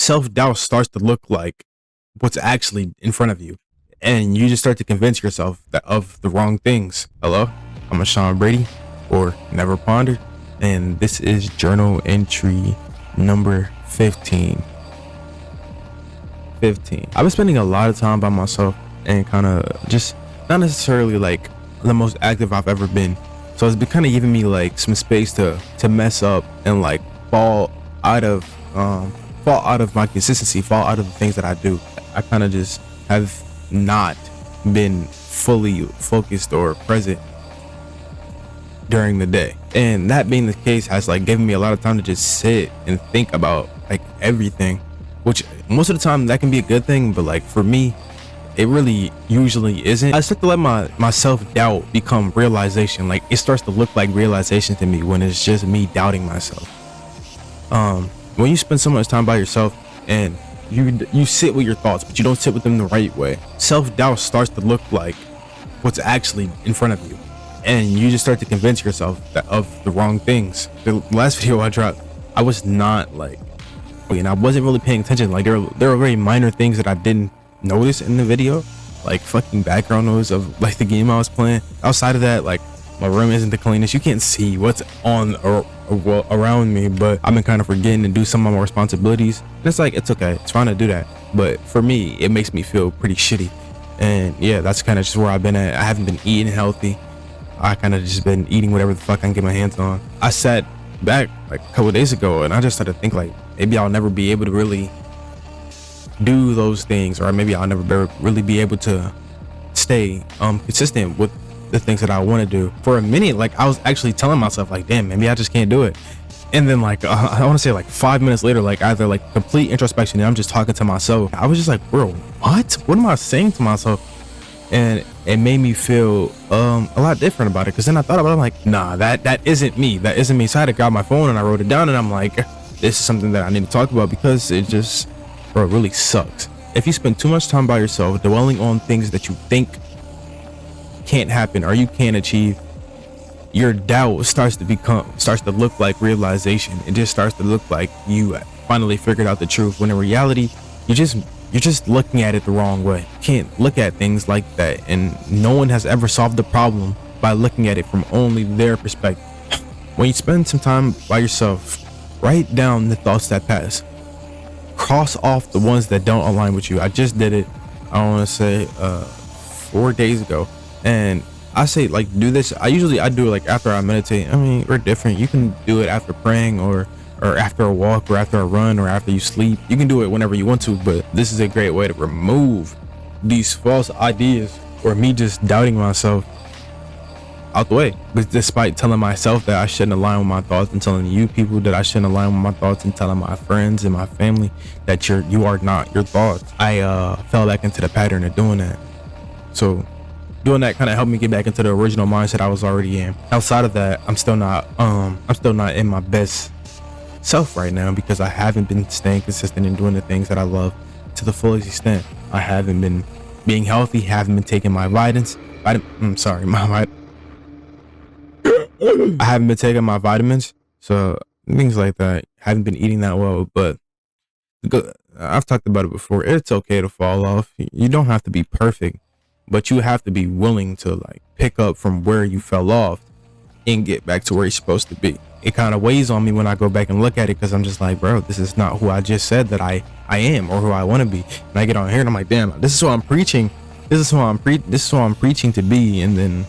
self-doubt starts to look like what's actually in front of you, and you just start to convince yourself that of the wrong things. Hello, I'm Sean Brady, or Never Pondered, and this is journal entry number 15. I've been spending a lot of time by myself and kind of just not necessarily like the most active I've ever been. So it's been kind of giving me like some space to mess up and like fall out of my consistency, fall out of the things that I do. I kind of just have not been fully focused or present during the day, and that being the case has like given me a lot of time to just sit and think about like everything, which most of the time that can be a good thing, but like for me it really usually isn't. I start to let my self-doubt become realization. Like it starts to look like realization to me when it's just me doubting myself. When you spend so much time by yourself and you sit with your thoughts, but you don't sit with them the right way, self-doubt starts to look like what's actually in front of you, and you just start to convince yourself that of the wrong things. The last video I dropped, I was not like, I wasn't really paying attention. Like there were very minor things that I didn't notice in the video, like fucking background noise of like the game I was playing. Outside of that, like my room isn't the cleanest. You can't see what's on or around me, but I've been kind of forgetting to do some of my responsibilities. And it's like, it's okay, it's fine to do that, but for me it makes me feel pretty shitty. And yeah, that's kind of just where I've been at. I haven't been eating healthy. I kind of just been eating whatever the fuck I can get my hands on. I sat back like a couple of days ago and I just started to think like maybe I'll never be able to really do those things, or maybe I'll never really be able to stay consistent with the things that I want to do. For a minute, like I was actually telling myself like, damn, maybe I just can't do it. And then like I want to say like 5 minutes later, like either like complete introspection and I'm just talking to myself. I was just like, bro, what am I saying to myself? And it made me feel a lot different about it, because then I thought about it, I'm like, nah, that isn't me. That isn't me. So I had to grab my phone and I wrote it down, and I'm like, this is something that I need to talk about, because it just, bro, it really sucks. If you spend too much time by yourself dwelling on things that you think can't happen or you can't achieve, your doubt starts to look like realization. It just starts to look like you finally figured out the truth, when in reality you're just looking at it the wrong way. You can't look at things like that, and no one has ever solved the problem by looking at it from only their perspective. When you spend some time by yourself, write down the thoughts that pass, cross off the ones that don't align with you. I just did it, I want to say 4 days ago, and I say like do this. I do it like after I meditate. I mean, we're different. You can do it after praying, or after a walk, or after a run, or after you sleep. You can do it whenever you want to, but this is a great way to remove these false ideas or me just doubting myself out the way. But despite telling myself that I shouldn't align with my thoughts, and telling you people that I shouldn't align with my thoughts, and telling my friends and my family that you are not your thoughts, I fell back into the pattern of doing that. So doing that kind of helped me get back into the original mindset I was already in. Outside of that, I'm still not in my best self right now, because I haven't been staying consistent in doing the things that I love to the fullest extent. I haven't been being healthy, haven't been taking my vitamins. I haven't been taking my vitamins, so things like that. Haven't been eating that well, but I've talked about it before. It's okay to fall off. You don't have to be perfect, but you have to be willing to like pick up from where you fell off and get back to where you're supposed to be. It kind of weighs on me when I go back and look at it, because I'm just like, bro, this is not who I just said that I am, or who I want to be. And I get on here and I'm like, damn, this is what I'm preaching. This is who I'm preaching to be. And then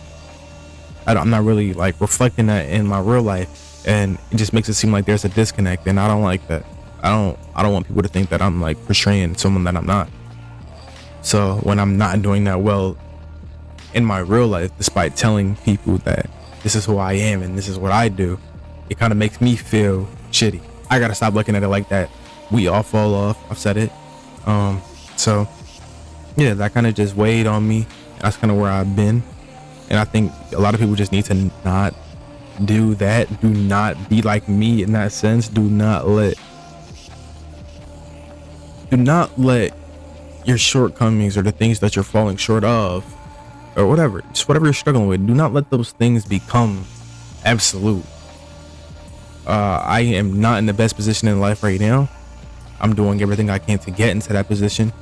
I'm not really like reflecting that in my real life, and it just makes it seem like there's a disconnect, and I don't like that. I don't want people to think that I'm like portraying someone that I'm not. So when I'm not doing that well in my real life, despite telling people that this is who I am and this is what I do, it kind of makes me feel shitty. I gotta stop looking at it like that. We all fall off. I've said it. So yeah, that kind of just weighed on me. That's kind of where I've been, and I think a lot of people just need to not do that. Do not be like me in that sense. Do not let your shortcomings, or the things that you're falling short of, or whatever you're struggling with, do not let those things become absolute. I am not in the best position in life right now. I'm doing everything I can to get into that position.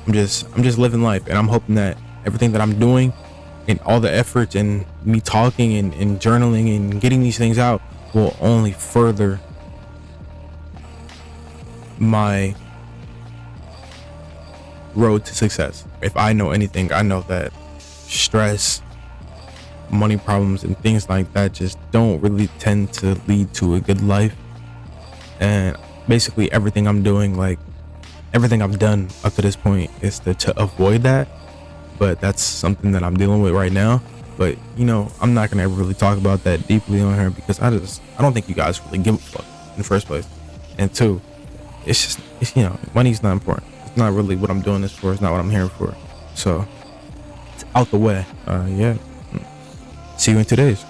I'm just living life, and I'm hoping that everything that I'm doing and all the efforts and me talking and journaling and getting these things out will only further my road to success. If I know anything, I know that stress, money problems, and things like that just don't really tend to lead to a good life. And basically everything I'm doing, like everything I've done up to this point, is to avoid that. But that's something that I'm dealing with right now. But you know, I'm not gonna ever really talk about that deeply on here because I don't think you guys really give a fuck in the first place. And two, it's you know, money's not important. It's not really what I'm doing this for. It's not what I'm here for. So it's out the way. Yeah. See you in 2 days.